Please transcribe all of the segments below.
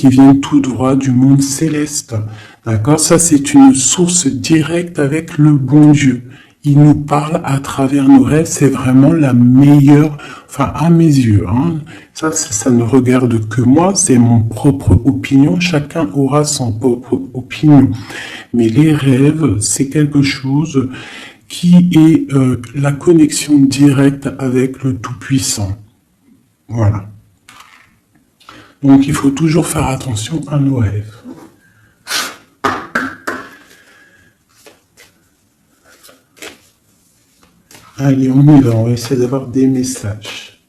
qui viennent tout droit du monde céleste. D'accord? Ça, c'est une source directe avec le bon Dieu. Il nous parle à travers nos rêves. C'est vraiment la meilleure, enfin, à mes yeux, hein. Ça ne regarde que moi. C'est mon propre opinion. Chacun aura son propre opinion. Mais les rêves, c'est quelque chose qui est la connexion directe avec le Tout-Puissant. Voilà. Donc, il faut toujours faire attention à nos rêves. Allez, on y va. On va essayer d'avoir des messages.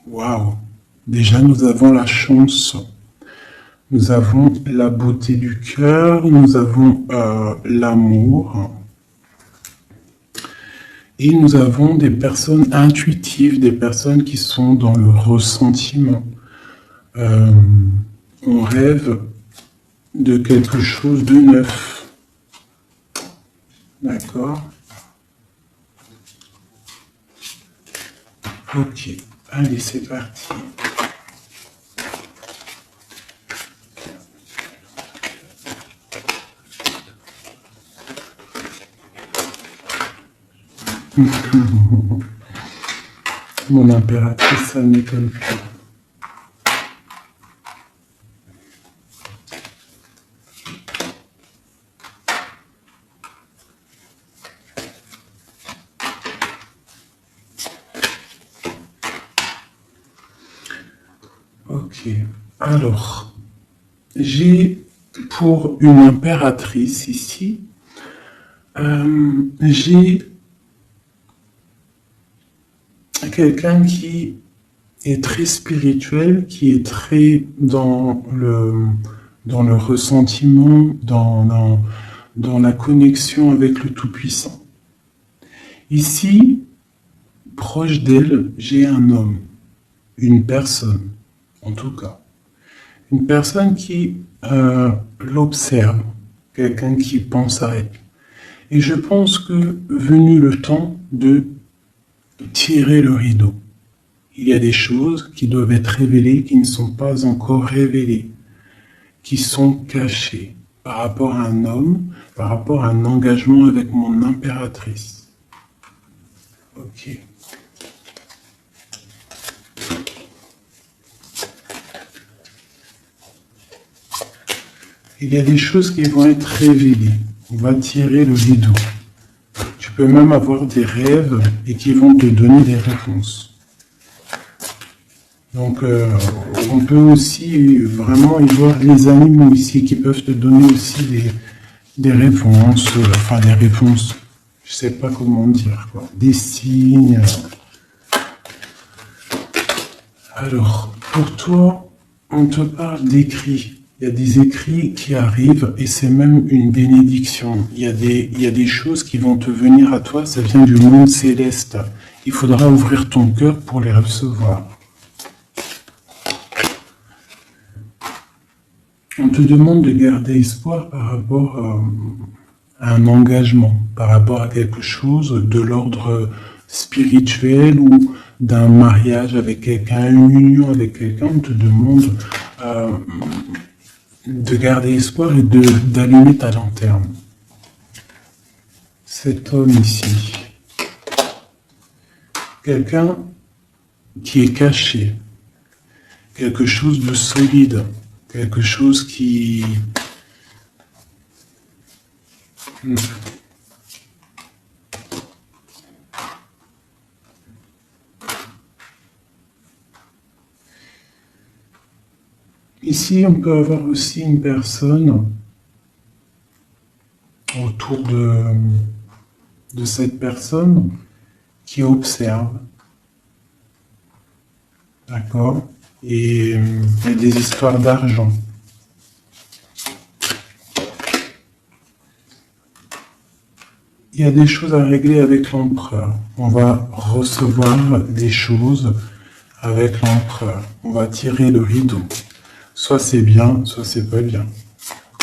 Waouh! Déjà, nous avons la chance. Nous avons la beauté du cœur, nous avons l'amour. Et nous avons des personnes intuitives, des personnes qui sont dans le ressentiment. On rêve de quelque chose de neuf. D'accord? Ok, allez, c'est parti. Mon impératrice, ça ne m'étonne pas. Ok, alors, j'ai pour une impératrice ici, j'ai quelqu'un qui est très spirituel, qui est très dans le ressentiment, dans la connexion avec le Tout-Puissant. Ici, proche d'elle, j'ai un homme, une personne, en tout cas. Une personne qui l'observe, quelqu'un qui pense à elle. Et je pense que, venu le temps de tirer le rideau, il y a des choses qui doivent être révélées, qui ne sont pas encore révélées, qui sont cachées par rapport à un homme, par rapport à un engagement avec mon impératrice. Ok. Il y a des choses qui vont être révélées. On va tirer le rideau. Tu peux même avoir des rêves et qui vont te donner des réponses. Donc, on peut aussi vraiment y voir les animaux ici qui peuvent te donner aussi des réponses, enfin des réponses, je sais pas comment dire, quoi, des signes. Alors, pour toi, on te parle d'écrits. Il y a des écrits qui arrivent et c'est même une bénédiction. Il y a des choses qui vont te venir à toi, ça vient du monde céleste. Il faudra ouvrir ton cœur pour les recevoir. On te demande de garder espoir par rapport à un engagement, par rapport à quelque chose de l'ordre spirituel ou d'un mariage avec quelqu'un, une union avec quelqu'un. On te demande de garder espoir et d'allumer ta lanterne. Cet homme ici, quelqu'un qui est caché, quelque chose de solide, quelque chose qui... Ici, on peut avoir aussi une personne autour de cette personne qui observe. D'accord? Et il y a des histoires d'argent. il y a des choses à régler avec l'empereur. On va recevoir des choses avec l'empereur. On va tirer le rideau. Soit c'est bien, soit c'est pas bien.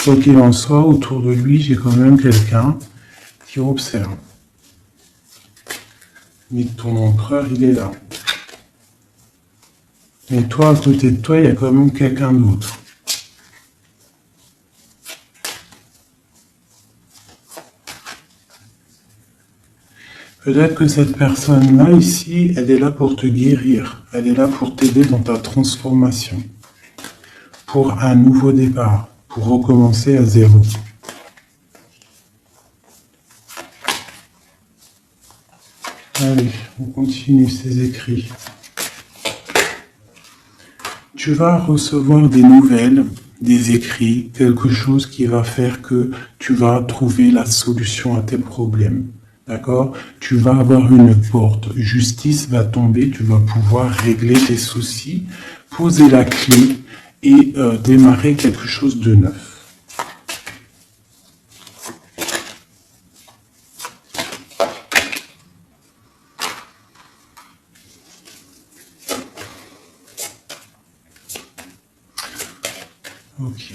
Quoi qu'il en soit, autour de lui, j'ai quand même quelqu'un qui observe. Mais ton empereur, il est là. Mais toi, à côté de toi, il y a quand même quelqu'un d'autre. Peut-être que cette personne-là, ici, elle est là pour te guérir. Elle est là pour t'aider dans ta transformation. Pour un nouveau départ. Pour recommencer à zéro. Allez, on continue ces écrits. Tu vas recevoir des nouvelles, des écrits, quelque chose qui va faire que tu vas trouver la solution à tes problèmes. D'accord? Tu vas avoir une porte. Justice va tomber, tu vas pouvoir régler tes soucis, poser la clé et démarrer quelque chose de neuf. Ok.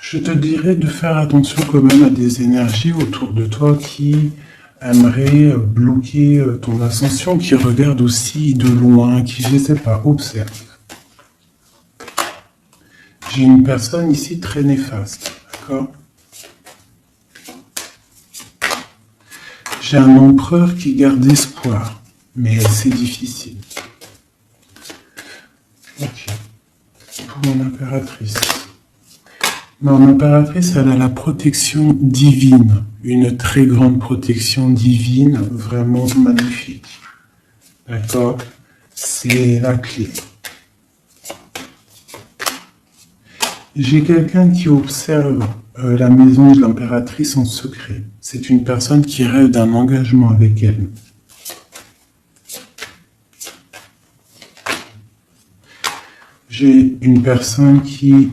Je te dirais de faire attention quand même à des énergies autour de toi qui aimeraient bloquer ton ascension, qui regardent aussi de loin, qui, je ne sais pas, observent. J'ai une personne ici très néfaste, d'accord? J'ai un empereur qui garde espoir, mais c'est difficile. Ok. Pour mon impératrice. Mon impératrice, elle a la protection divine, une très grande protection divine, vraiment magnifique. D'accord? C'est la clé. J'ai quelqu'un qui observe la maison de l'impératrice en secret. C'est une personne qui rêve d'un engagement avec elle. J'ai une personne qui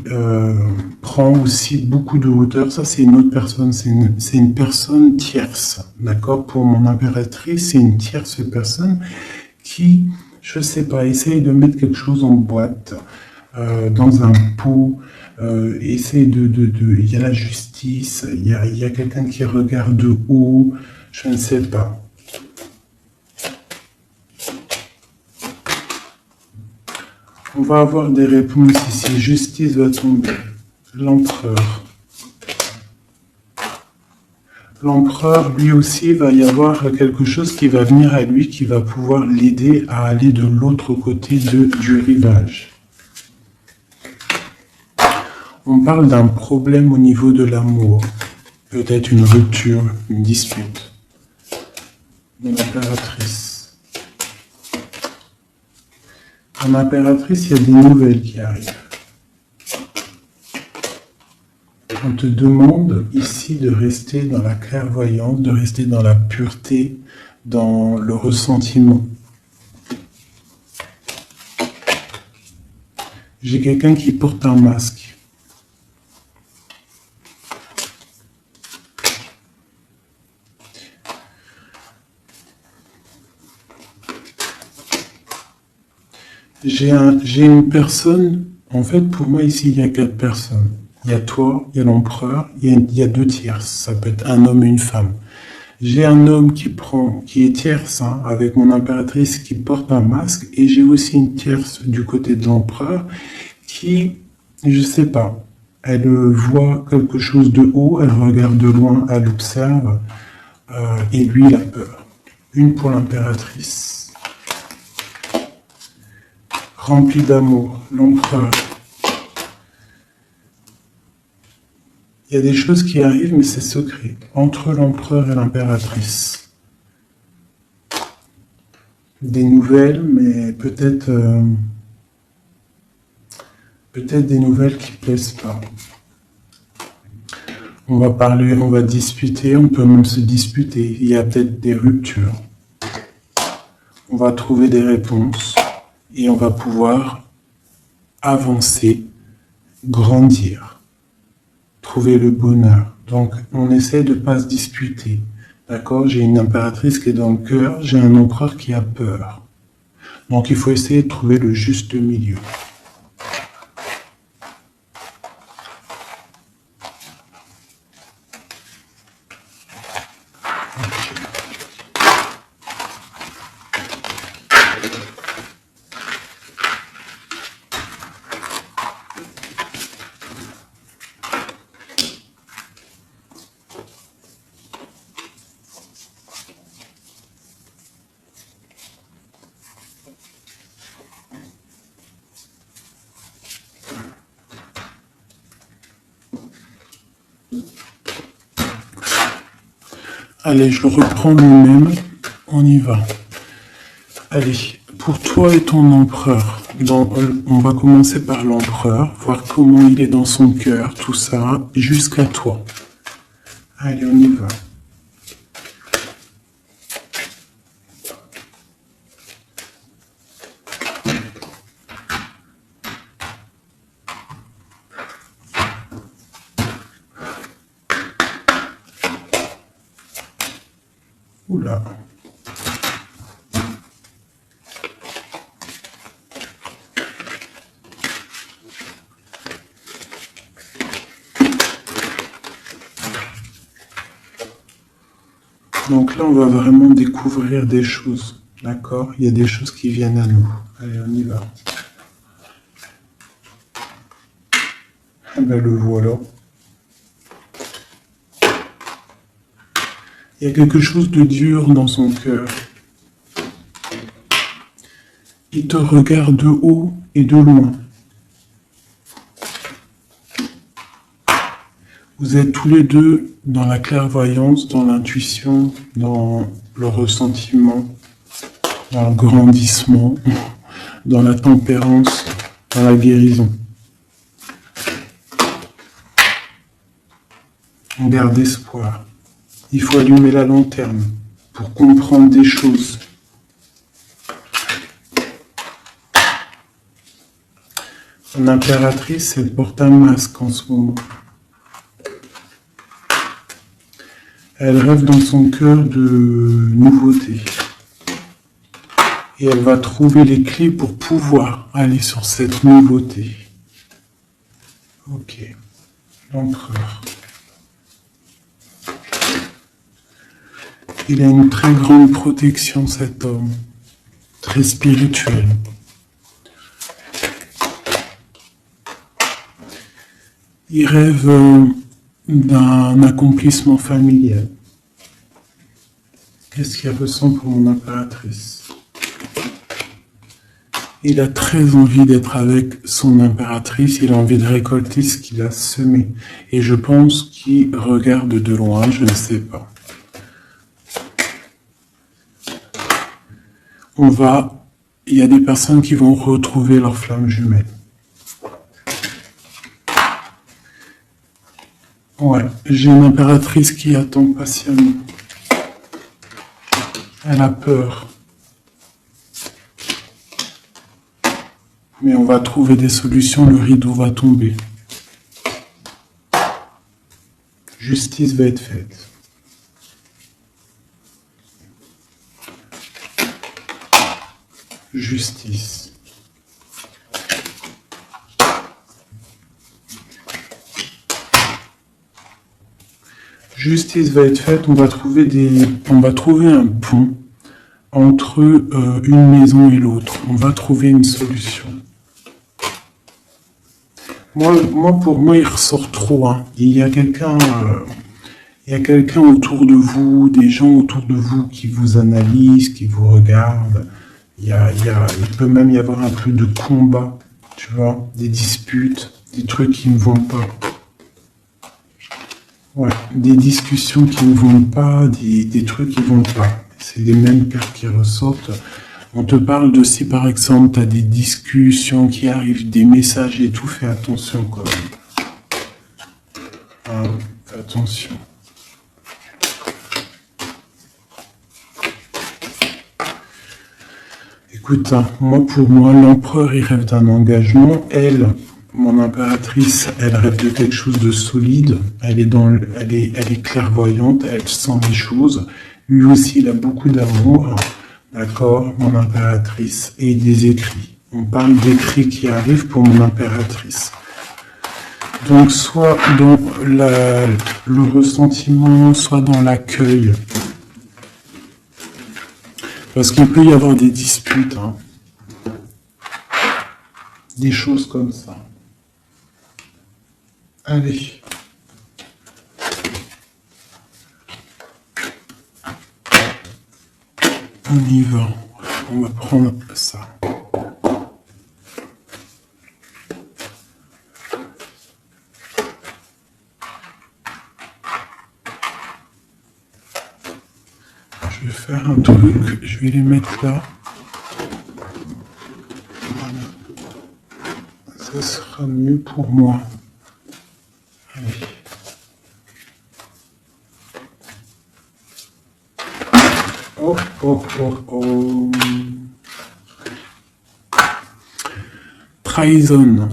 prend aussi beaucoup de hauteur. Ça, c'est une autre personne. C'est une personne tierce. D'accord? Pour mon impératrice, c'est une tierce personne qui, je sais pas, essaye de mettre quelque chose en boîte, dans un pot. Essaye il y a la justice. Il y a quelqu'un qui regarde de haut. Je ne sais pas. On va avoir des réponses ici. Justice va tomber. L'empereur. L'empereur, lui aussi, va y avoir quelque chose qui va venir à lui, qui va pouvoir l'aider à aller de l'autre côté du rivage. On parle d'un problème au niveau de l'amour. Peut-être une rupture, une dispute. De l'impératrice. En impératrice, il y a des nouvelles qui arrivent. On te demande ici de rester dans la clairvoyance, de rester dans la pureté, dans le ressentiment. J'ai quelqu'un qui porte un masque. J'ai une personne, en fait, pour moi, ici, il y a 4 personnes. Il y a toi, il y a l'empereur, il y a 2 tierces. Ça peut être un homme et une femme. J'ai un homme qui est tierce, hein, avec mon impératrice qui porte un masque, et j'ai aussi une tierce du côté de l'empereur qui, je sais pas, elle voit quelque chose de haut, elle regarde de loin, elle observe, et lui, il a peur. Une pour l'impératrice. Rempli d'amour, l'empereur. Il y a des choses qui arrivent, mais c'est secret. Entre l'empereur et l'impératrice. Des nouvelles, mais peut-être des nouvelles qui plaisent pas. On va parler, on va discuter, on peut même se disputer. Il y a peut-être des ruptures. On va trouver des réponses. Et on va pouvoir avancer, grandir, trouver le bonheur. Donc, on essaie de pas se disputer. D'accord? J'ai une impératrice qui est dans le cœur, j'ai un empereur qui a peur. Donc, il faut essayer de trouver le juste milieu. Allez, je le reprends lui-même. On y va. Allez, pour toi et ton empereur, on va commencer par l'empereur, voir comment il est dans son cœur, tout ça, jusqu'à toi. Allez, on y va. Oula. Donc là, on va vraiment découvrir des choses, d'accord? Il y a des choses qui viennent à nous. Allez, on y va. Ah ben le voilà. Il y a quelque chose de dur dans son cœur. Il te regarde de haut et de loin. Vous êtes tous les deux dans la clairvoyance, dans l'intuition, dans le ressentiment, dans le grandissement, dans la tempérance, dans la guérison. On garde espoir. Il faut allumer la lanterne pour comprendre des choses. Son impératrice, elle porte un masque en ce moment. Elle rêve dans son cœur de nouveautés. Et elle va trouver les clés pour pouvoir aller sur cette nouveauté. Ok. L'empereur. Il a une très grande protection, cet homme. Très spirituel. Il rêve d'un accomplissement familial. Qu'est-ce qu'il ressent pour mon impératrice? Il a très envie d'être avec son impératrice, il a envie de récolter ce qu'il a semé. Et je pense qu'il regarde de loin, je ne sais pas. Il y a des personnes qui vont retrouver leur flamme jumelle. Ouais, j'ai une impératrice qui attend patiemment. Elle a peur. Mais on va trouver des solutions, le rideau va tomber. Justice va être faite. Justice. Justice va être faite, on va trouver un pont entre une maison et l'autre. On va trouver une solution. Pour moi, il ressort trop. Hein. Il y a quelqu'un autour de vous, des gens autour de vous qui vous analysent, qui vous regardent. Il peut même y avoir un peu de combat, tu vois, des disputes, des trucs qui ne vont pas. Ouais, des discussions qui ne vont pas, des trucs qui ne vont pas. C'est les mêmes cartes qui ressortent. On te parle de si par exemple tu as des discussions qui arrivent, des messages et tout, fais attention quand même. Hein, fais attention. Écoute, hein, pour moi, l'empereur, il rêve d'un engagement. Elle, mon mon impératrice, elle rêve de quelque chose de solide, elle est clairvoyante, elle sent les choses. Lui aussi, il a beaucoup d'amour, d'accord, mon impératrice, et des écrits. On parle d'écrits qui arrivent pour mon impératrice. Donc, soit dans le ressentiment, soit dans l'accueil. Parce qu'il peut y avoir des disputes, hein. Des choses comme ça. Allez. On y va. On va prendre ça. Je vais faire un truc. Je vais les mettre là. Voilà. Ça sera mieux pour moi. Allez. Oh, oh, oh, oh. Trahison.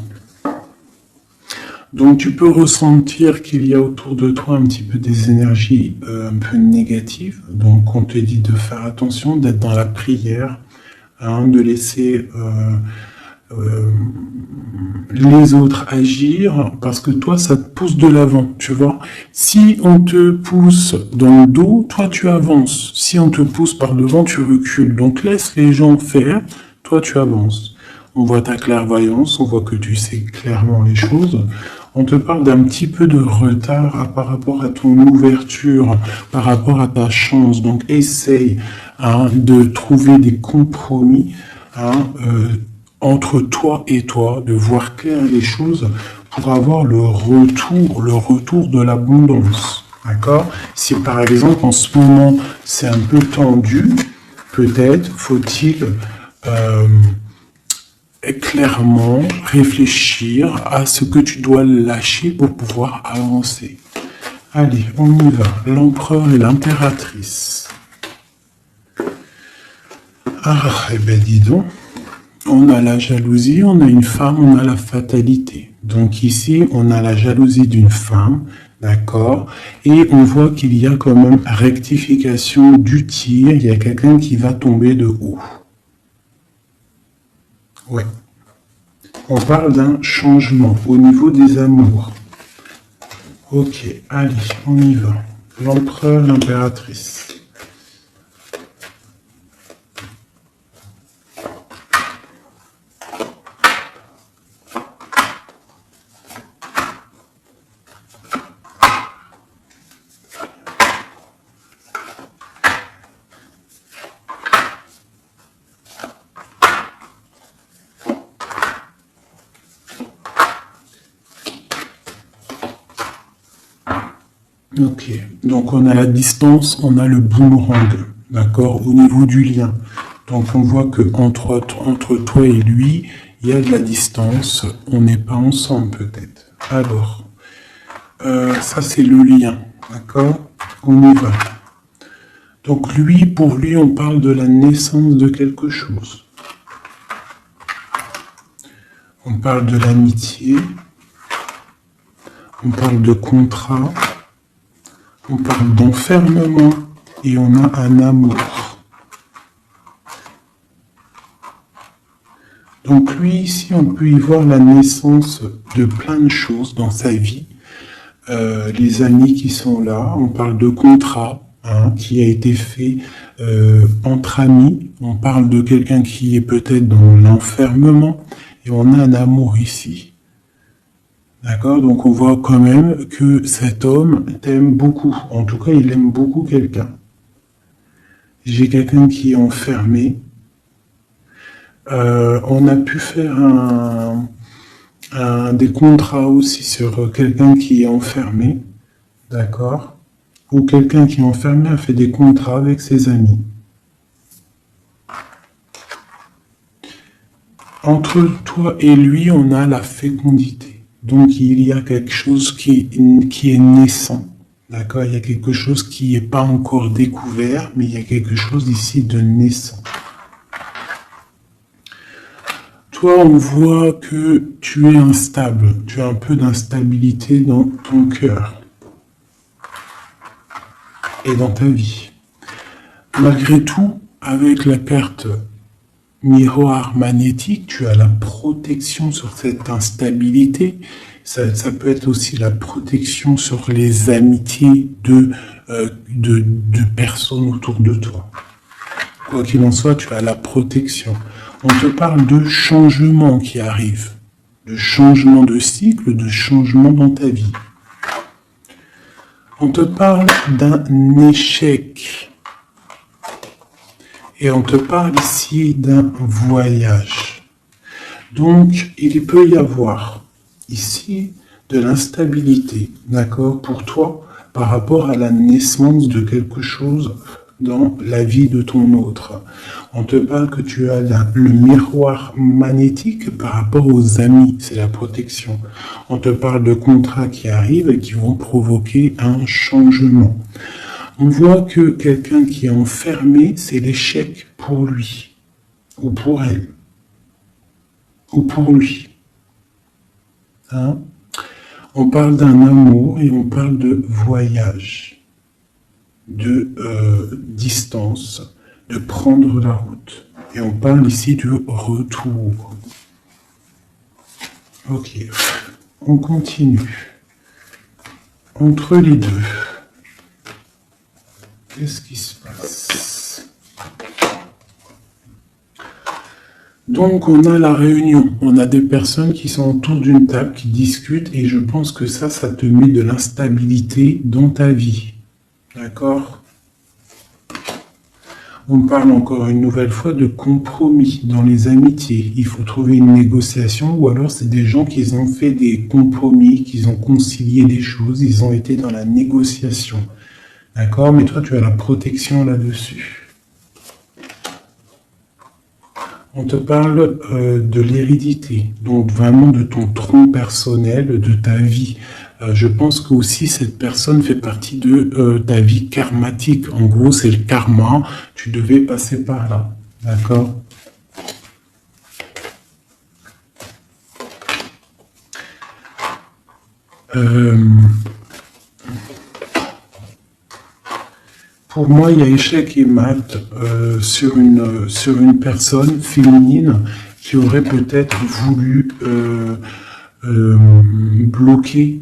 Donc tu peux ressentir qu'il y a autour de toi un petit peu des énergies un peu négatives. Donc on te dit de faire attention, d'être dans la prière, hein, de laisser les autres agir, parce que toi ça te pousse de l'avant, tu vois. Si on te pousse dans le dos, toi tu avances. Si on te pousse par devant, tu recules. Donc laisse les gens faire, toi tu avances. On voit ta clairvoyance, on voit que tu sais clairement les choses. On te parle d'un petit peu de retard par rapport à ton ouverture, par rapport à ta chance. Donc essaye, hein, de trouver des compromis, hein, entre toi et toi, de voir clair les choses pour avoir le retour de l'abondance. D'accord? Si par exemple en ce moment c'est un peu tendu, peut-être faut-il clairement réfléchir à ce que tu dois lâcher pour pouvoir avancer. Allez, on y va. L'empereur et l'impératrice. Ah, eh ben dis donc. On a la jalousie, on a une femme, on a la fatalité. Donc ici, on a la jalousie d'une femme, d'accord? Et on voit qu'il y a quand même rectification du tir. Il y a quelqu'un qui va tomber de haut. Ouais. On parle d'un changement au niveau des amours. Ok, allez, on y va. L'empereur, l'impératrice. Ok, donc on a la distance, on a le boomerang, d'accord, au niveau du lien. Donc on voit que entre toi et lui, il y a de la distance, on n'est pas ensemble peut-être. Alors, ça c'est le lien, d'accord, on y va. Donc lui, pour lui, on parle de la naissance de quelque chose. On parle de l'amitié, on parle de contrat, on parle d'enfermement et on a un amour. Donc lui, ici, on peut y voir la naissance de plein de choses dans sa vie. Les amis qui sont là, on parle de contrat, hein, qui a été fait entre amis. On parle de quelqu'un qui est peut-être dans l'enfermement et on a un amour ici. D'accord? Donc on voit quand même que cet homme t'aime beaucoup. En tout cas, il aime beaucoup quelqu'un. J'ai quelqu'un qui est enfermé. On a pu faire des contrats aussi sur quelqu'un qui est enfermé. D'accord? Ou quelqu'un qui est enfermé a fait des contrats avec ses amis. Entre toi et lui, on a la fécondité. Donc, il y a quelque chose qui est naissant. D'accord? Il y a quelque chose qui n'est pas encore découvert, mais il y a quelque chose ici de naissant. toi, on voit que tu es instable. Tu as un peu d'instabilité dans ton cœur et dans ta vie. Malgré tout, avec la carte miroir magnétique, tu as la protection sur cette instabilité. Ça peut être aussi la protection sur les amitiés de personnes autour de toi. Quoi qu'il en soit, tu as la protection. On te parle de changement qui arrive, de changement de cycle, de changement dans ta vie. On te parle d'un échec. Et on te parle ici d'un voyage. Donc, il peut y avoir ici de l'instabilité, d'accord, pour toi, par rapport à la naissance de quelque chose dans la vie de ton autre. On te parle que tu as le miroir magnétique par rapport aux amis, c'est la protection. On te parle de contrats qui arrivent et qui vont provoquer un changement. On voit que quelqu'un qui est enfermé, c'est l'échec pour lui, ou pour elle, ou pour lui. Hein? On parle d'un amour et on parle de voyage, de distance, de prendre la route. Et on parle ici de retour. Ok, on continue. Entre les deux, qu'est-ce qui se passe? Donc on a la réunion, on a des personnes qui sont autour d'une table, qui discutent, et je pense que ça te met de l'instabilité dans ta vie. D'accord? On parle encore une nouvelle fois de compromis dans les amitiés. Il faut trouver une négociation, ou alors c'est des gens qui ont fait des compromis, qui ont concilié des choses, ils ont été dans la négociation. D'accord? Mais toi, tu as la protection là-dessus. On te parle de l'hérédité, donc vraiment de ton tronc personnel, de ta vie. Je pense que aussi cette personne fait partie de ta vie karmatique. En gros, c'est le karma. Tu devais passer par là. D'accord? Pour moi, il y a échec et mat sur une personne féminine qui aurait peut-être voulu bloquer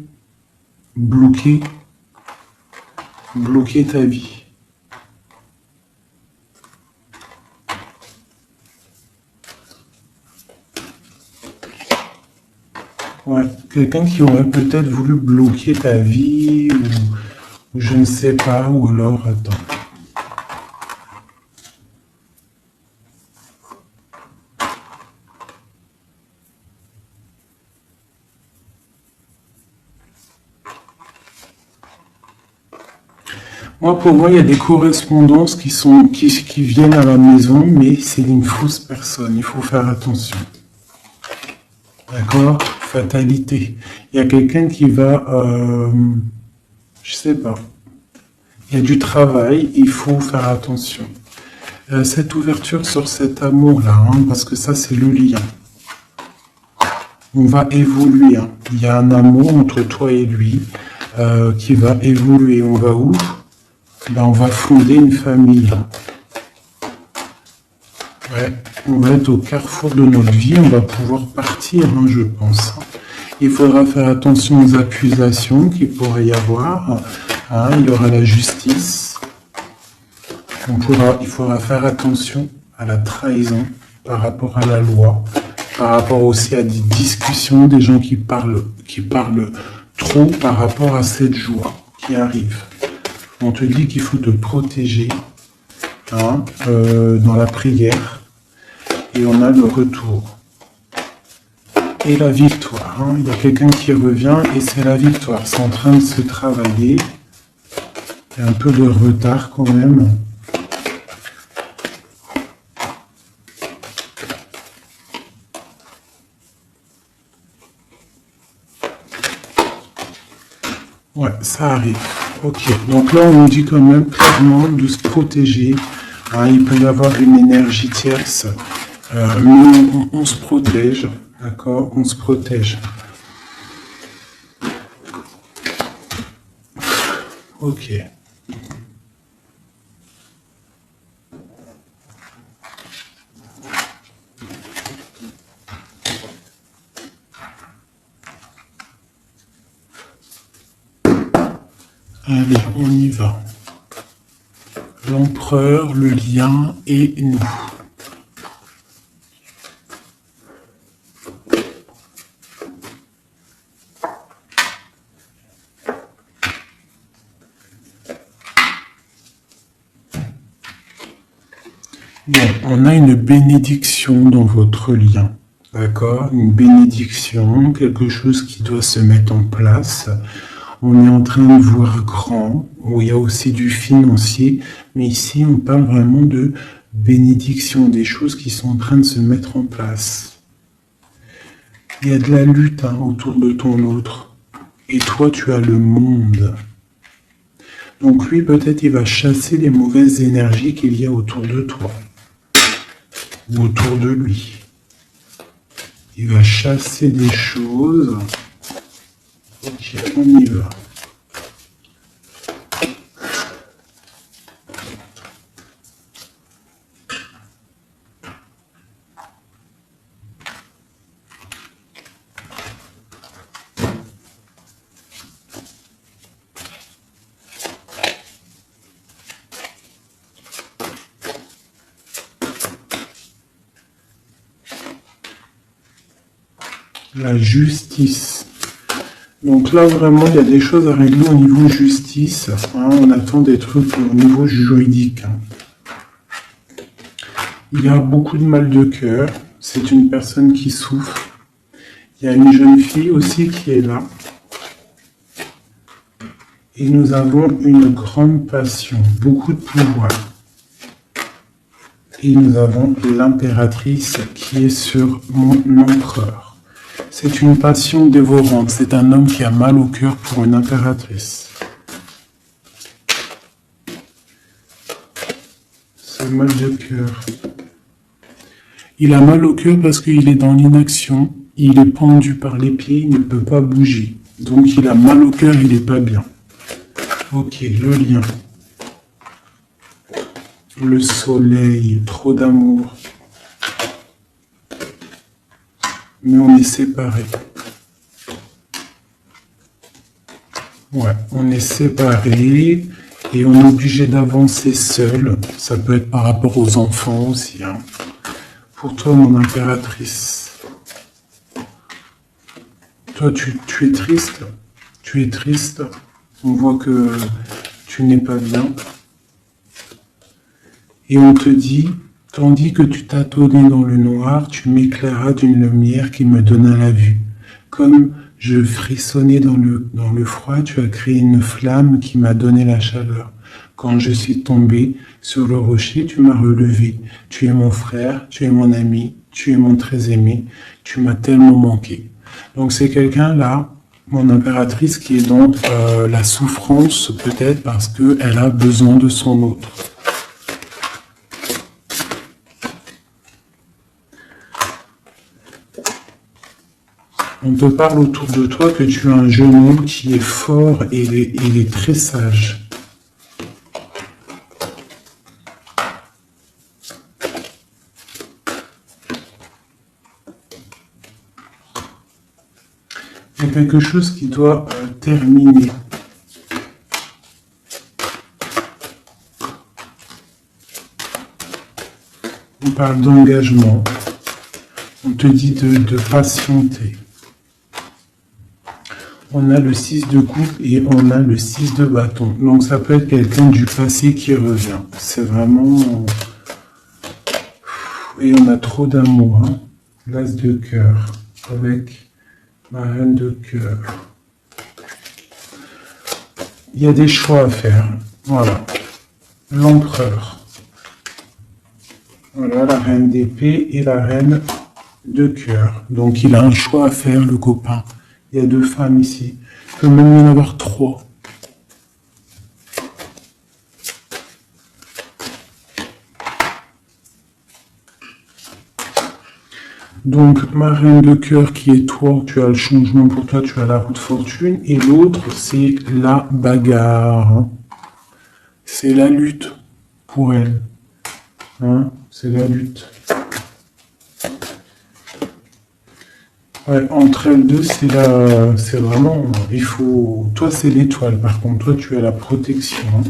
ta vie. Ouais, quelqu'un qui aurait peut-être voulu bloquer ta vie, ou je ne sais pas, ou alors, attends. Pour moi, il y a des correspondances qui viennent à la maison, mais c'est une fausse personne. Il faut faire attention. D'accord? Fatalité. Il y a quelqu'un qui va, je sais pas. Il y a du travail, il faut faire attention. Cette ouverture sur cet amour-là, parce que ça, c'est le lien. On va évoluer. Il y a un amour entre toi et lui qui va évoluer. On va où? On va fonder une famille. Ouais, on va être au carrefour de notre vie, on va pouvoir partir, je pense. Il faudra faire attention aux accusations qu'il pourrait y avoir. Il y aura la justice. Il faudra faire attention à la trahison par rapport à la loi, par rapport aussi à des discussions, des gens qui parlent trop par rapport à cette joie qui arrive. On te dit qu'il faut te protéger dans la prière. Et on a le retour. Et la victoire. Il y a quelqu'un qui revient et c'est la victoire. C'est en train de se travailler. Il y a un peu de retard quand même. Ouais, ça arrive. Ok, donc là on nous dit quand même clairement de se protéger. Il peut y avoir une énergie tierce Mais on se protège, d'accord? On se protège. Ok. Allez, on y va. L'empereur, le lien et nous. Bon, on a une bénédiction dans votre lien. D'accord? Une bénédiction, quelque chose qui doit se mettre en place. On est en train de voir grand, où il y a aussi du financier, mais ici on parle vraiment de bénédiction, des choses qui sont en train de se mettre en place. Il y a de la lutte autour de ton autre, et toi tu as le monde. Donc lui peut-être il va chasser les mauvaises énergies qu'il y a autour de toi, ou autour de lui. Il va chasser des choses. Ok, on y va. La justice. Donc là, vraiment, il y a des choses à régler au niveau justice. On attend des trucs au niveau juridique. Il y a beaucoup de mal de cœur. C'est une personne qui souffre. Il y a une jeune fille aussi qui est là. Et nous avons une grande passion, beaucoup de pouvoir. Et nous avons l'impératrice qui est sur mon empereur. C'est une passion dévorante. C'est un homme qui a mal au cœur pour une impératrice. C'est mal de cœur. Il a mal au cœur parce qu'il est dans l'inaction. Il est pendu par les pieds, il ne peut pas bouger. Donc il a mal au cœur, il n'est pas bien. Ok, le lien. Le soleil, trop d'amour. Mais on est séparés. Ouais, on est séparés et on est obligé d'avancer seul. Ça peut être par rapport aux enfants aussi. Pour toi, mon impératrice. Toi, tu es triste. Tu es triste. On voit que tu n'es pas bien. Et on te dit, tandis que tu tâtonnais dans le noir, tu m'éclairas d'une lumière qui me donna la vue. Comme je frissonnais dans le froid, tu as créé une flamme qui m'a donné la chaleur. Quand je suis tombé sur le rocher, tu m'as relevé. Tu es mon frère, tu es mon ami, tu es mon très aimé. Tu m'as tellement manqué. Donc c'est quelqu'un là, mon impératrice, qui est dans la souffrance peut-être parce qu'elle a besoin de son autre. On te parle autour de toi que tu as un jeune homme qui est fort et il est très sage. Il y a quelque chose qui doit terminer. On parle d'engagement. On te dit de patienter. On a le 6 de coupe et on a le 6 de bâton. Donc ça peut être quelqu'un du passé qui revient. C'est vraiment... Et on a trop d'amour. L'as de cœur avec ma reine de cœur. Il y a des choix à faire. Voilà. L'empereur. Voilà la reine d'épée et la reine de cœur. Donc il a un choix à faire, le copain. Il y a 2 femmes ici. Il peut même y en avoir 3. Donc, ma reine de cœur qui est toi, tu as le changement pour toi, tu as la roue de fortune. Et l'autre, c'est la bagarre. C'est la lutte pour elle. Hein, c'est la lutte. Ouais, entre elles deux, c'est vraiment, il faut, toi c'est l'étoile, par contre, toi tu as la protection. Hein.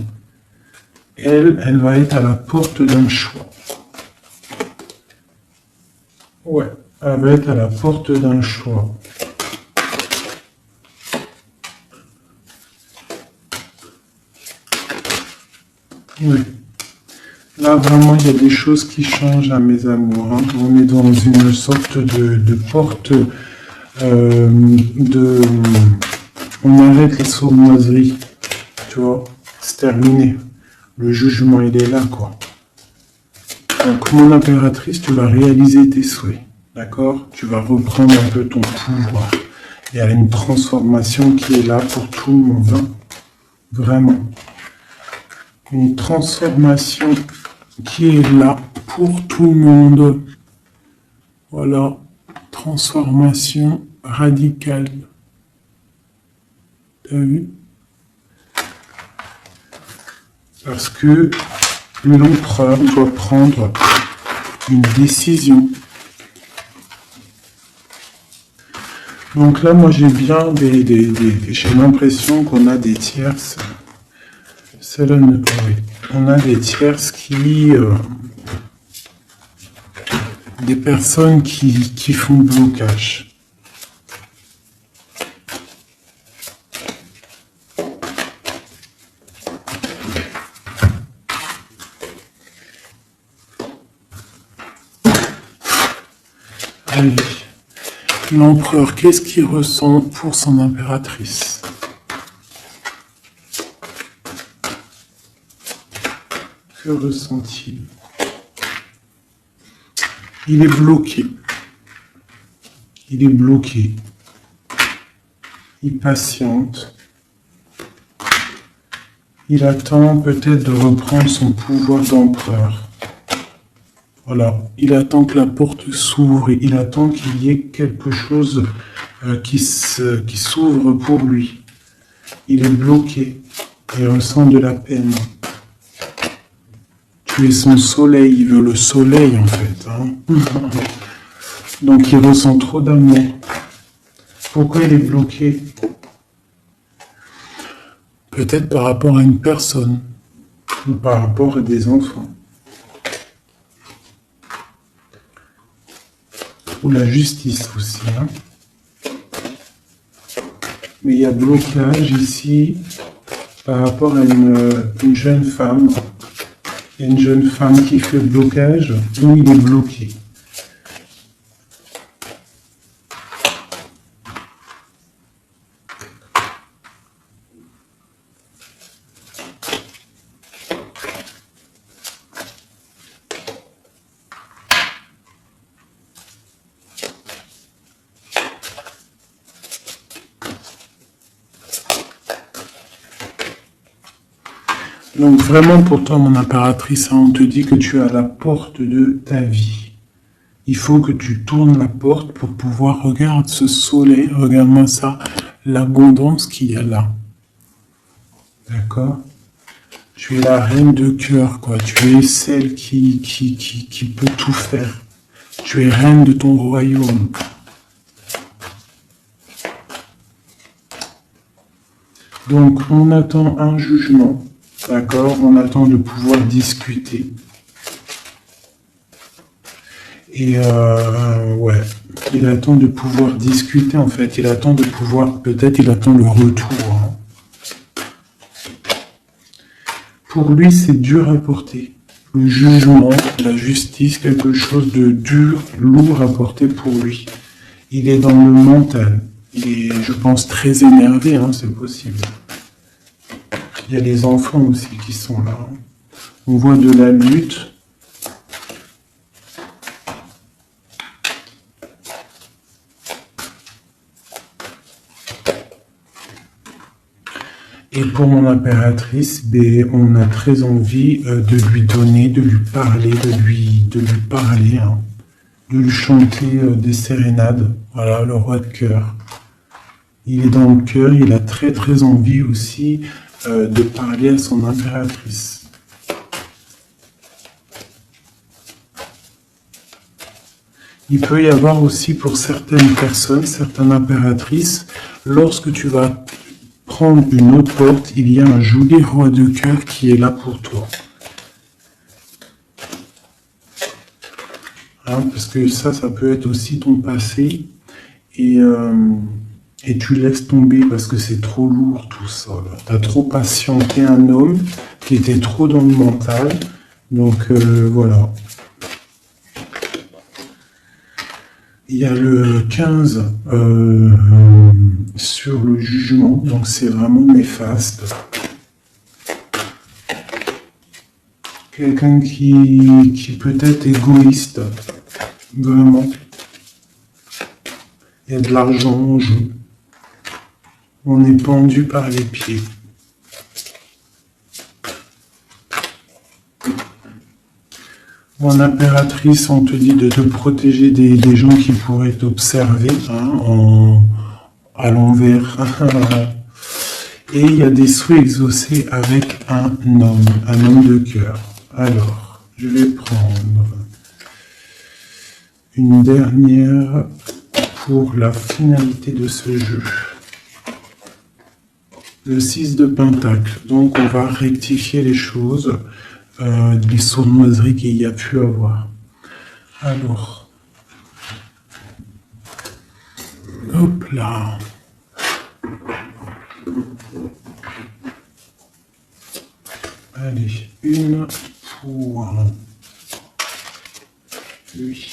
Elle va être à la porte d'un choix. Ouais, elle va être à la porte d'un choix. Oui. Là, vraiment, il y a des choses qui changent à mes amours. Hein. On est dans une sorte de porte On arrête les sournoiseries. Tu vois, c'est terminé. Le jugement, il est là, quoi. Donc, mon impératrice, tu vas réaliser tes souhaits. D'accord? Tu vas reprendre un peu ton pouvoir. Il y a une transformation qui est là pour tout le monde. Hein. Vraiment. Une transformation qui est là pour tout le monde. Voilà. Transformation radicale. T'as vu? Parce que l'empereur doit prendre une décision. Donc là, moi, j'ai bien j'ai l'impression qu'on a des tierces. Oui. On a des tierces qui... des personnes qui font blocage. Allez. L'empereur, qu'est-ce qu'il ressent pour son impératrice? Que ressent-il? Il est bloqué. Il est bloqué. Il patiente. Il attend peut-être de reprendre son pouvoir d'empereur. Voilà, il attend que la porte s'ouvre et il attend qu'il y ait quelque chose qui s'ouvre pour lui. Il est bloqué, il ressent de la peine. Tu es son soleil, il veut le soleil en fait. Hein. Donc il ressent trop d'amour. Pourquoi il est bloqué? Peut-être par rapport à une personne ou par rapport à des enfants. Ou la justice aussi. Hein. Mais il y a blocage ici par rapport à une jeune femme. Il y a une jeune femme qui fait blocage où il est bloqué. Donc vraiment pour toi, mon impératrice, on te dit que tu es à la porte de ta vie. Il faut que tu tournes la porte pour pouvoir regarder ce soleil, regarde-moi ça, l'abondance qu'il y a là. D'accord? Tu es la reine de cœur, quoi. Tu es celle qui peut tout faire. Tu es reine de ton royaume. Donc on attend un jugement. D'accord, on attend de pouvoir discuter. Et ouais, il attend de pouvoir discuter en fait. Il attend de pouvoir, peut-être il attend le retour. Hein. Pour lui, c'est dur à porter. Le jugement, la justice, quelque chose de dur, lourd à porter pour lui. Il est dans le mental. Il est, je pense, très énervé, hein, c'est possible. Il y a les enfants aussi qui sont là. On voit de la lutte. Et pour mon impératrice, on a très envie de lui donner, de lui parler, de lui parler. Hein. de lui chanter des sérénades. Voilà, le roi de cœur. Il est dans le cœur, il a très très envie aussi de parler à son impératrice. Il peut y avoir aussi pour certaines personnes, certaines impératrices, lorsque tu vas prendre une autre porte, il y a un joli roi de cœur qui est là pour toi. Hein, parce que ça peut être aussi ton passé. Et tu laisses tomber parce que c'est trop lourd tout ça. Tu as trop patienté un homme qui était trop dans le mental. Donc voilà. Il y a le 15 sur le jugement, donc c'est vraiment néfaste. Quelqu'un qui peut être égoïste, vraiment. Il y a de l'argent en jeu. On est pendu par les pieds. En impératrice, on te dit de te protéger des gens qui pourraient t'observer à l'envers. Et il y a des souhaits exaucés avec un homme de cœur. Alors, je vais prendre une dernière pour la finalité de ce jeu. Le 6 de Pentacle. Donc, on va rectifier les choses, les sournoiseries qu'il y a pu avoir. Alors, hop là. Allez, une pour lui.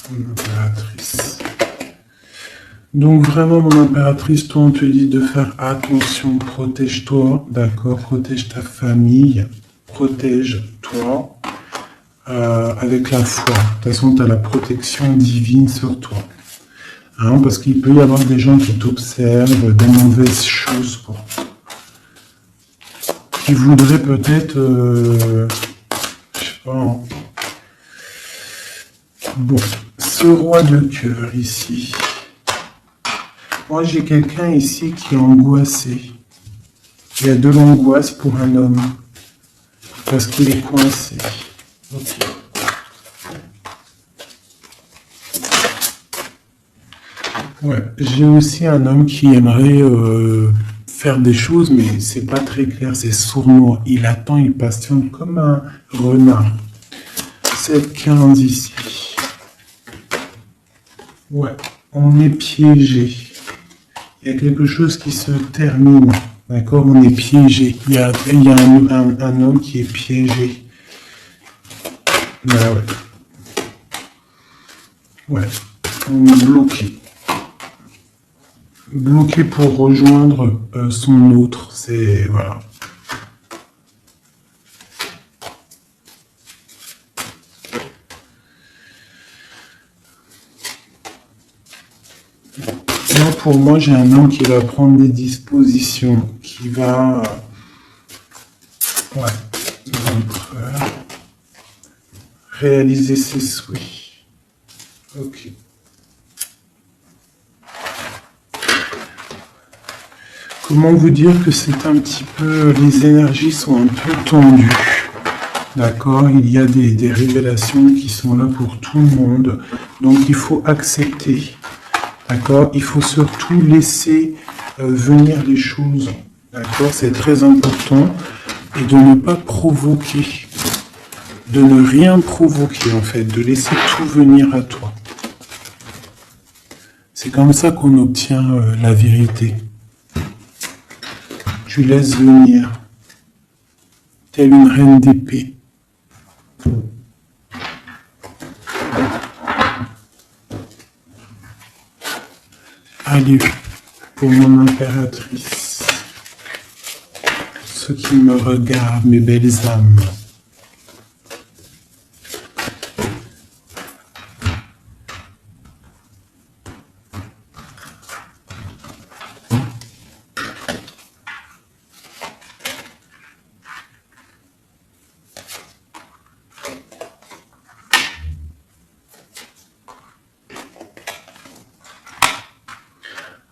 Mon impératrice. Donc vraiment, mon impératrice, toi, on te dit de faire attention, protège-toi, d'accord, protège ta famille, protège-toi avec la foi. De toute façon, tu as la protection divine sur toi. Hein, parce qu'il peut y avoir des gens qui t'observent, des mauvaises choses pour toi. Qui voudraient peut-être, je sais pas, hein. Bon, ce roi de cœur ici. Moi, j'ai quelqu'un ici qui est angoissé. Il y a de l'angoisse pour un homme. Parce qu'il est coincé. Ok. Ouais, j'ai aussi un homme qui aimerait faire des choses, mais c'est pas très clair, c'est sournois. Il attend, il patiente comme un renard. 7-15 ici. Ouais, on est piégé. Il y a quelque chose qui se termine. D'accord, on est piégé. Il y a un homme qui est piégé. Bah ouais. Ouais, on est bloqué. Bloqué pour rejoindre son autre. C'est... Voilà. Là, pour moi, j'ai un homme qui va prendre des dispositions, qui va... ouais, réaliser ses souhaits. Ok. Comment vous dire que c'est un petit peu... Les énergies sont un peu tendues. D'accord? Il y a des révélations qui sont là pour tout le monde. Donc, il faut accepter. D'accord? Il faut surtout laisser venir les choses. D'accord? C'est très important. Et de ne pas provoquer. De ne rien provoquer, en fait. De laisser tout venir à toi. C'est comme ça qu'on obtient la vérité. Tu laisses venir. Telle une reine d'épée. Allez, pour mon impératrice, ceux qui me regardent, mes belles âmes.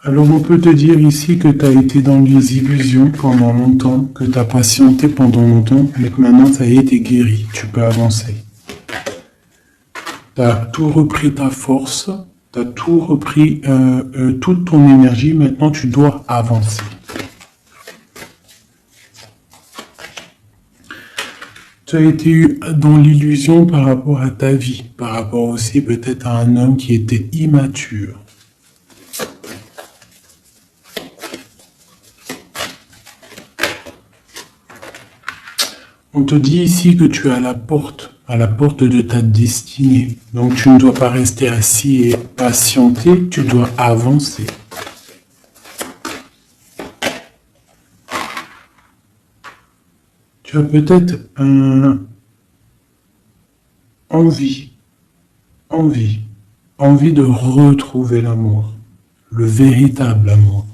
Alors on peut te dire ici que tu as été dans les illusions pendant longtemps, que tu as patienté pendant longtemps, mais que maintenant ça y est, t'es guéri, tu peux avancer. Tu as tout repris ta force, tu as tout repris toute ton énergie, maintenant tu dois avancer. Tu as été dans l'illusion par rapport à ta vie, par rapport aussi peut-être à un homme qui était immature. On te dit ici que tu es à la porte de ta destinée. Donc tu ne dois pas rester assis et patienter, tu dois avancer. Tu as peut-être envie de retrouver l'amour, le véritable amour.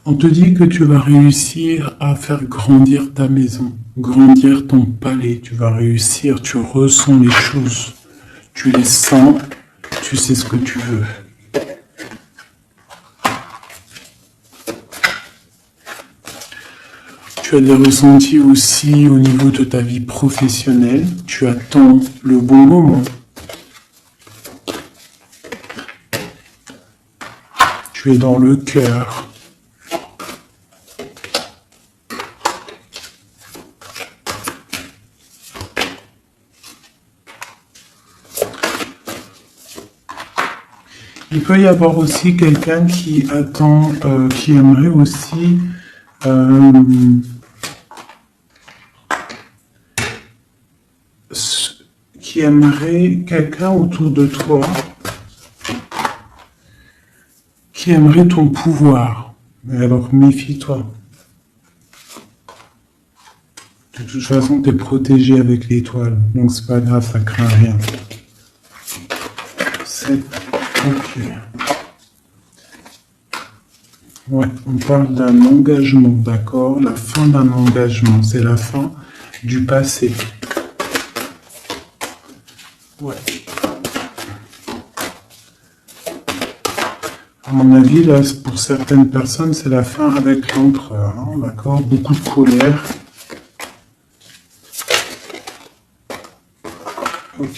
On te dit que tu vas réussir à faire grandir ta maison, grandir ton palais. Tu vas réussir, tu ressens les choses, tu les sens, tu sais ce que tu veux. Tu as des ressentis aussi au niveau de ta vie professionnelle. Tu attends le bon moment. Tu es dans le cœur. Il peut y avoir aussi quelqu'un qui attend, qui aimerait aussi qui aimerait quelqu'un autour de toi, qui aimerait ton pouvoir. Mais alors méfie-toi. De toute façon, tu es protégé avec l'étoile, donc c'est pas grave, ça craint rien. C'est ok. Ouais, on parle d'un engagement, d'accord? La fin d'un engagement, c'est la fin du passé. Ouais. À mon avis, là, pour certaines personnes, c'est la fin avec l'empereur, hein, d'accord? Beaucoup de colère. Ok.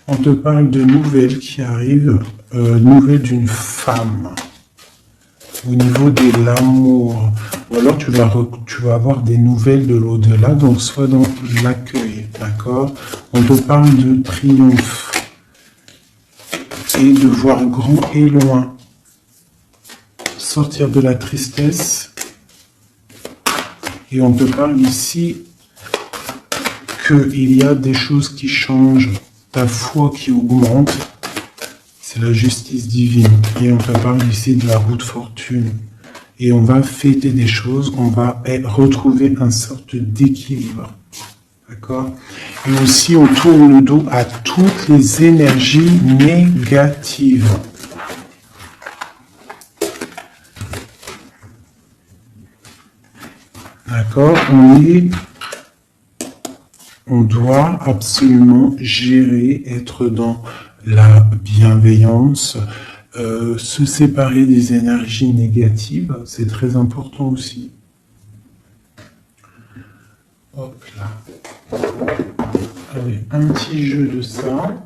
On te parle de nouvelles qui arrivent, nouvelles d'une femme, au niveau de l'amour. Ou alors tu vas avoir des nouvelles de l'au-delà, donc soit dans l'accueil, d'accord? On te parle de triomphe et de voir grand et loin. Sortir de la tristesse. Et on te parle ici qu'il y a des choses qui changent. Ta foi qui augmente, c'est la justice divine. Et on te parle ici de la roue de fortune. Et on va fêter des choses, on va retrouver une sorte d'équilibre. D'accord? Et aussi, on tourne le dos à toutes les énergies négatives. D'accord? On doit absolument gérer, être dans la bienveillance, se séparer des énergies négatives, c'est très important aussi. Hop là. Allez, un petit jeu de ça.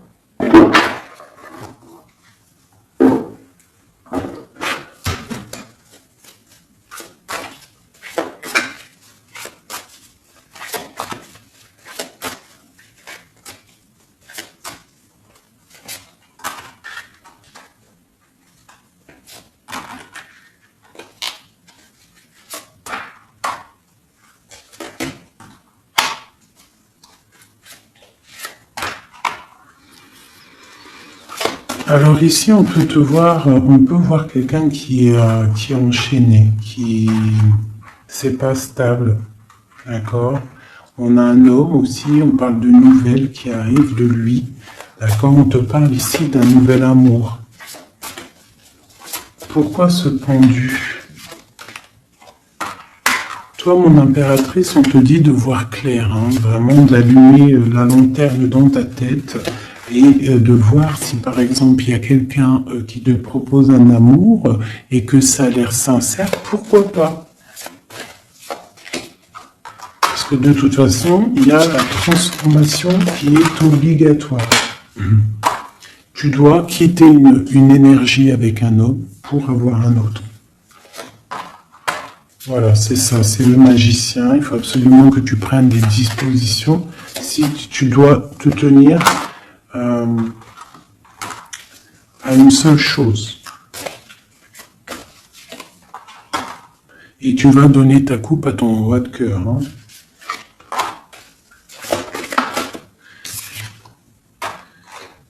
Alors ici, on peut voir quelqu'un qui est enchaîné, qui c'est pas stable, d'accord? On a un homme aussi, on parle de nouvelles qui arrivent de lui, d'accord? On te parle ici d'un nouvel amour. Pourquoi ce pendu? Toi, mon impératrice, on te dit de voir clair, hein, vraiment d'allumer la lanterne dans ta tête et de voir si, par exemple, il y a quelqu'un qui te propose un amour et que ça a l'air sincère, pourquoi pas? Parce que de toute façon, il y a la transformation qui est obligatoire. Tu dois quitter une énergie avec un homme pour avoir un autre. Voilà, c'est ça, c'est le magicien. Il faut absolument que tu prennes des dispositions. Si tu dois te tenir à une seule chose. Et tu vas donner ta coupe à ton roi de cœur. Hein.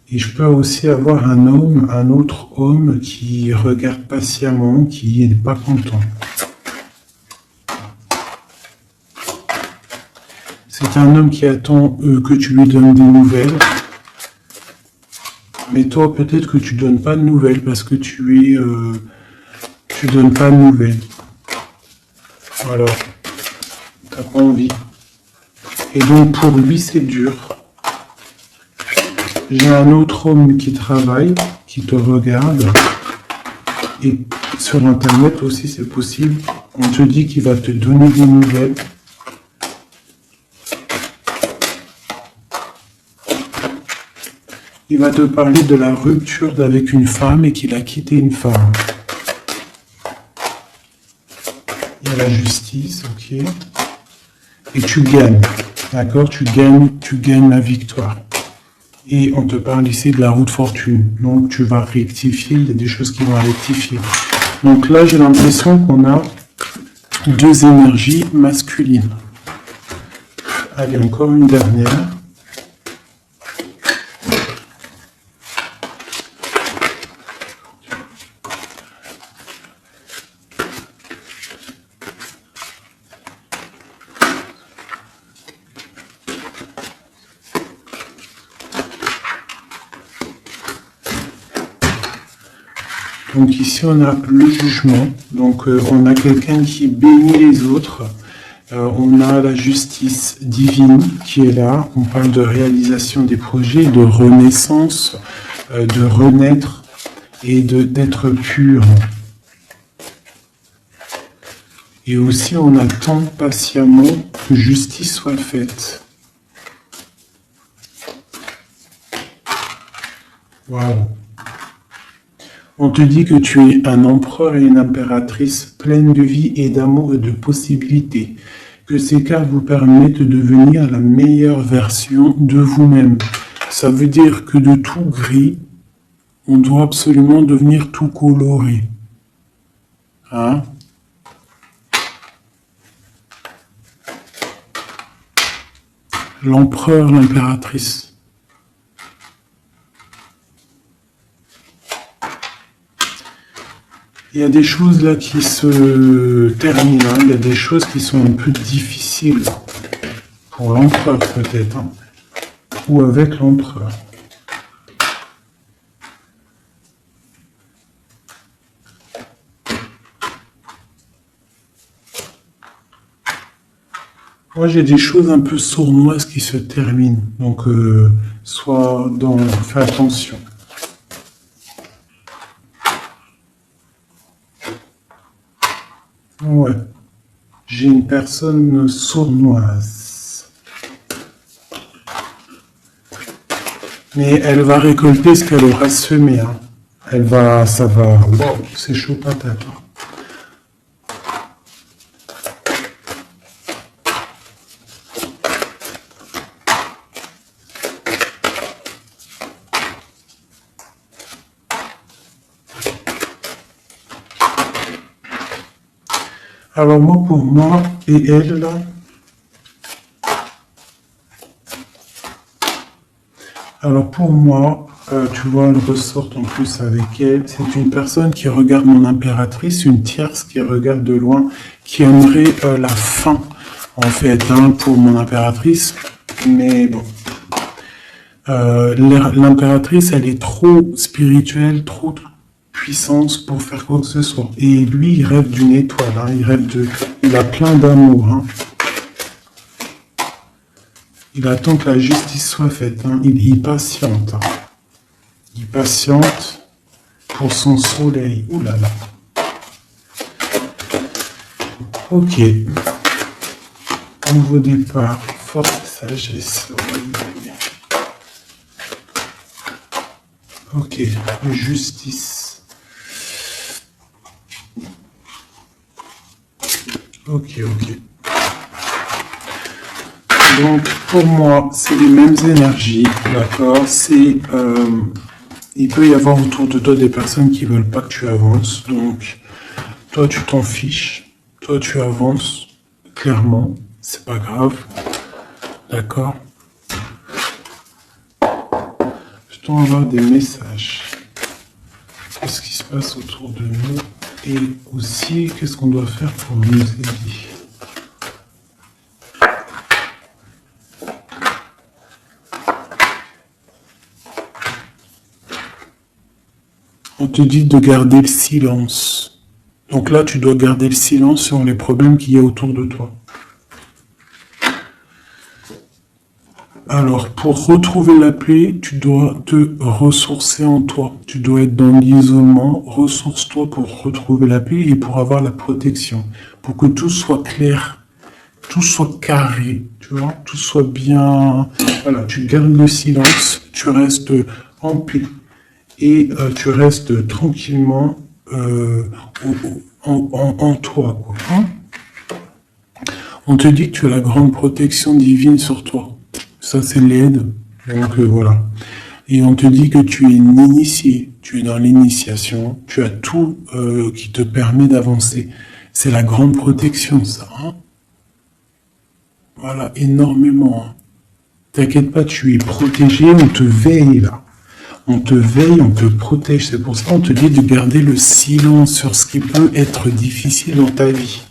Et je peux aussi avoir un autre homme qui regarde patiemment, qui n'est pas content. C'est un homme qui attend que tu lui donnes des nouvelles. Mais toi, peut-être que tu donnes pas de nouvelles parce que tu donnes pas de nouvelles. Alors, t'as pas envie. Et donc, pour lui, c'est dur. J'ai un autre homme qui travaille, qui te regarde. Et sur Internet aussi, c'est possible. On te dit qu'il va te donner des nouvelles. Il va te parler de la rupture avec une femme et qu'il a quitté une femme. Il y a la justice, ok. Et tu gagnes, d'accord? Tu gagnes la victoire. Et on te parle ici de la roue de fortune. Donc tu vas rectifier, il y a des choses qui vont rectifier. Donc là, j'ai l'impression qu'on a deux énergies masculines. Allez, encore une dernière. Donc ici, on a le jugement. Donc on a quelqu'un qui bénit les autres. On a la justice divine qui est là. On parle de réalisation des projets, de renaissance, de renaître et d'être pur. Et aussi, on attend patiemment que justice soit faite. Waouh! On te dit que tu es un empereur et une impératrice pleine de vie et d'amour et de possibilités. Que ces cartes vous permettent de devenir la meilleure version de vous-même. Ça veut dire que de tout gris, on doit absolument devenir tout coloré. Hein? L'empereur, l'impératrice. Il y a des choses là qui se terminent, hein. Il y a des choses qui sont un peu difficiles pour l'empereur peut-être, hein. Ou avec l'empereur. Moi j'ai des choses un peu sournoises qui se terminent, donc fais attention. Ouais, j'ai une personne sournoise. Mais elle va récolter ce qu'elle aura semé. Hein. Ça va. Wow, c'est chaud patate. Alors moi, pour moi, et elle, là, alors pour moi, tu vois, elle ressort en plus avec elle, c'est une personne qui regarde mon impératrice, une tierce qui regarde de loin, qui aimerait la fin, en fait, hein, pour mon impératrice, mais bon. L'impératrice, elle est trop spirituelle, trop puissance pour faire quoi que ce soit. Et lui, il rêve d'une étoile, hein, il a plein d'amour. Hein. Il attend que la justice soit faite. Hein. Il patiente. Hein. Il patiente pour son soleil. Ouh là là. Ok. Nouveau départ. Forte sagesse. Ok. Justice. Ok. Donc, pour moi, c'est les mêmes énergies, d'accord? Il peut y avoir autour de toi des personnes qui veulent pas que tu avances. Donc, toi, tu t'en fiches. Toi, tu avances. Clairement, c'est pas grave. D'accord? Je dois avoir des messages. Qu'est-ce qui se passe autour de nous? Et aussi, qu'est-ce qu'on doit faire pour nous aider? On te dit de garder le silence. Donc là, tu dois garder le silence sur les problèmes qu'il y a autour de toi. Alors, pour retrouver la paix, tu dois te ressourcer en toi. Tu dois être dans l'isolement. Ressource-toi pour retrouver la paix et pour avoir la protection. Pour que tout soit clair, tout soit carré, tu vois, tout soit bien... Voilà, tu gardes le silence, tu restes en paix. Et tu restes tranquillement en toi. Quoi. Hein? On te dit que tu as la grande protection divine sur toi. Ça, c'est l'aide. Donc voilà. Et on te dit que tu es initié. Tu es dans l'initiation. Tu as tout qui te permet d'avancer. C'est la grande protection, ça. Hein? Voilà, énormément. Hein. T'inquiète pas, tu es protégé. On te veille, là. On te veille, on te protège. C'est pour ça qu'on te dit de garder le silence sur ce qui peut être difficile dans ta vie.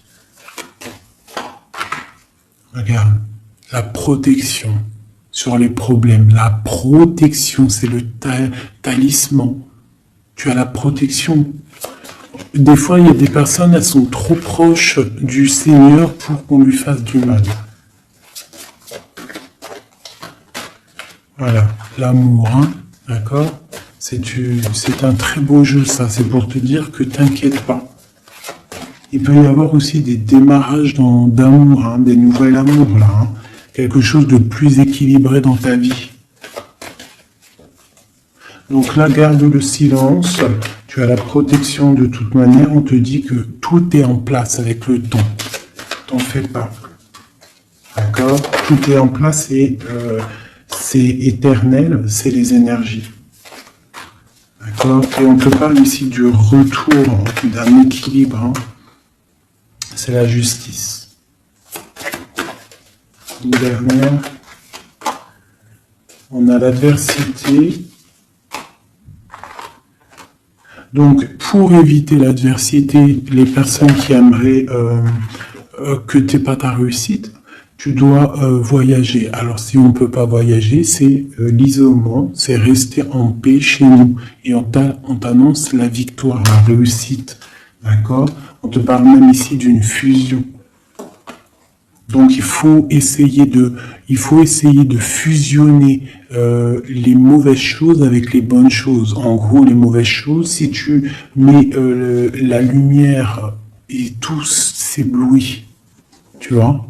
Regarde, la protection sur les problèmes. La protection, c'est le talisman. Tu as la protection. Des fois, il y a des personnes, elles sont trop proches du Seigneur pour qu'on lui fasse du mal. Voilà, l'amour, hein. D'accord? C'est un très beau jeu, ça. C'est pour te dire que t'inquiète pas. Il peut y avoir aussi des démarrages d'amour, hein, des nouvelles amours, là. Hein. Quelque chose de plus équilibré dans ta vie. Donc là, garde le silence. Tu as la protection de toute manière. On te dit que tout est en place avec le temps. T'en fais pas. D'accord? Tout est en place et... c'est éternel, c'est les énergies. D'accord? Et on te parle ici du retour d'un équilibre. Hein. C'est la justice. Une dernière. On a l'adversité. Donc, pour éviter l'adversité, les personnes qui aimeraient que tu n'aies pas ta réussite, tu dois voyager. Alors, si on ne peut pas voyager, c'est l'isolement, c'est rester en paix chez nous. Et on t'annonce la victoire, la réussite. D'accord? On te parle même ici d'une fusion. Donc, il faut essayer de fusionner les mauvaises choses avec les bonnes choses. En gros, les mauvaises choses, si tu mets la lumière et tout s'éblouit, tu vois?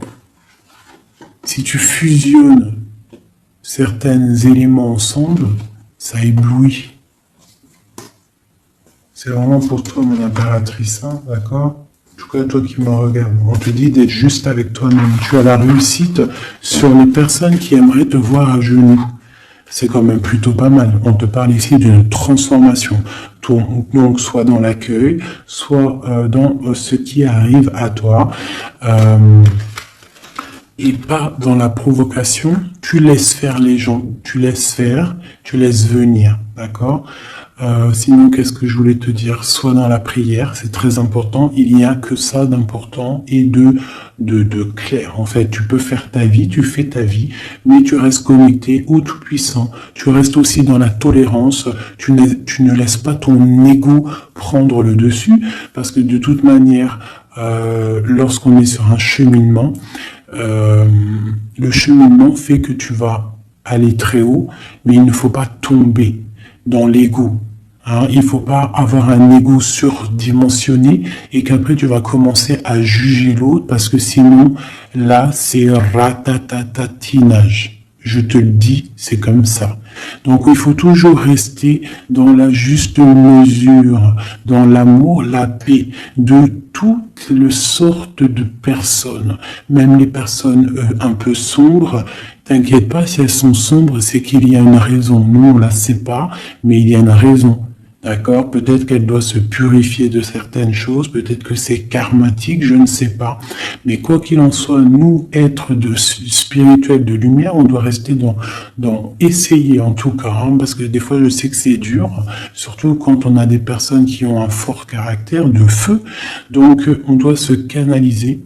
Si tu fusionnes certains éléments ensemble, ça éblouit. C'est vraiment pour toi, mon impératrice, hein, d'accord? En tout cas, toi qui me regardes, on te dit d'être juste avec toi-même. Tu as la réussite sur les personnes qui aimeraient te voir à genoux. C'est quand même plutôt pas mal. On te parle ici d'une transformation. Donc, soit dans l'accueil, soit dans ce qui arrive à toi. et pas dans la provocation. Tu laisses faire les gens, tu laisses faire, tu laisses venir, d'accord? Sinon, qu'est-ce que je voulais te dire? Sois dans la prière, c'est très important. Il n'y a que ça d'important et de clair. En fait, tu peux faire ta vie, tu fais ta vie, mais tu restes connecté au Tout-Puissant. Tu restes aussi dans la tolérance. Tu ne laisses pas ton ego prendre le dessus, parce que de toute manière, lorsqu'on est sur un cheminement, le cheminement fait que tu vas aller très haut, mais il ne faut pas tomber dans l'ego. Hein, il faut pas avoir un ego surdimensionné et qu'après tu vas commencer à juger l'autre parce que sinon, là, c'est ratatatinage. Je te le dis, c'est comme ça. Donc il faut toujours rester dans la juste mesure, dans l'amour, la paix de toutes les sortes de personnes, même les personnes un peu sombres. T'inquiète pas, si elles sont sombres, c'est qu'il y a une raison. Nous, on la sait pas, mais il y a une raison. D'accord? Peut-être qu'elle doit se purifier de certaines choses, peut-être que c'est karmatique, je ne sais pas. Mais quoi qu'il en soit, nous, êtres de spirituels de lumière, on doit rester dans essayer en tout cas, hein, parce que des fois je sais que c'est dur, surtout quand on a des personnes qui ont un fort caractère de feu. Donc on doit se canaliser,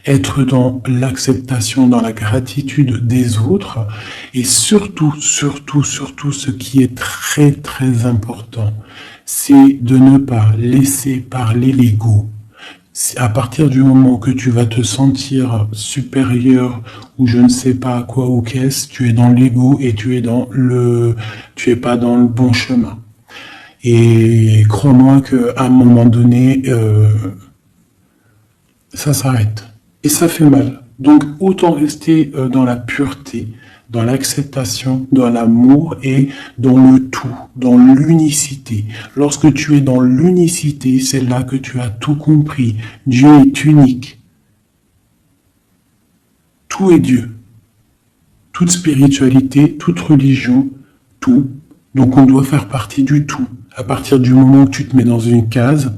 être dans l'acceptation, dans la gratitude des autres, et surtout, ce qui est très, très important, c'est de ne pas laisser parler l'ego. À partir du moment que tu vas te sentir supérieur ou je ne sais pas à quoi ou qu'est-ce, tu es dans l'ego et tu es pas dans le bon chemin. Et crois-moi qu'à un moment donné, ça s'arrête. Et ça fait mal. Donc autant rester dans la pureté, dans l'acceptation, dans l'amour et dans le tout, dans l'unicité. Lorsque tu es dans l'unicité, c'est là que tu as tout compris. Dieu est unique. Tout est Dieu. Toute spiritualité, toute religion, tout. Donc on doit faire partie du tout. À partir du moment où tu te mets dans une case,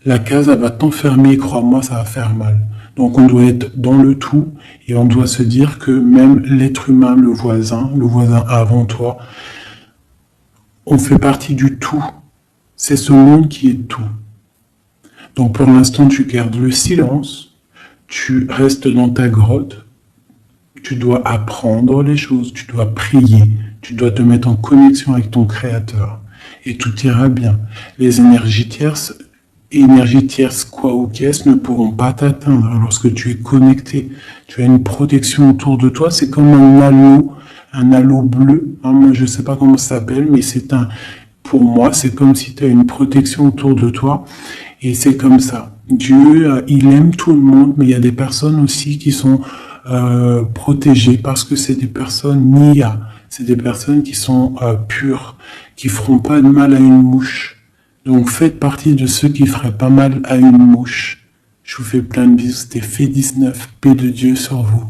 la case, elle va t'enfermer, crois-moi, ça va faire mal. Donc on doit être dans le tout et on doit se dire que même l'être humain, le voisin avant toi, on fait partie du tout. C'est ce monde qui est tout. Donc pour l'instant, tu gardes le silence, tu restes dans ta grotte, tu dois apprendre les choses, tu dois prier, tu dois te mettre en connexion avec ton Créateur et tout ira bien. Les énergies tierces quoi ou qu'est-ce ne pourront pas t'atteindre lorsque tu es connecté. Tu as une protection autour de toi, c'est comme un halo bleu. Hein, moi, je sais pas comment ça s'appelle, mais pour moi, c'est comme si tu as une protection autour de toi. Et c'est comme ça. Dieu, il aime tout le monde, mais il y a des personnes aussi qui sont protégées parce que c'est des personnes Nia. C'est des personnes qui sont pures, qui feront pas de mal à une mouche. Donc faites partie de ceux qui feraient pas mal à une mouche. Je vous fais plein de bisous, c'était Fait 19, paix de Dieu sur vous.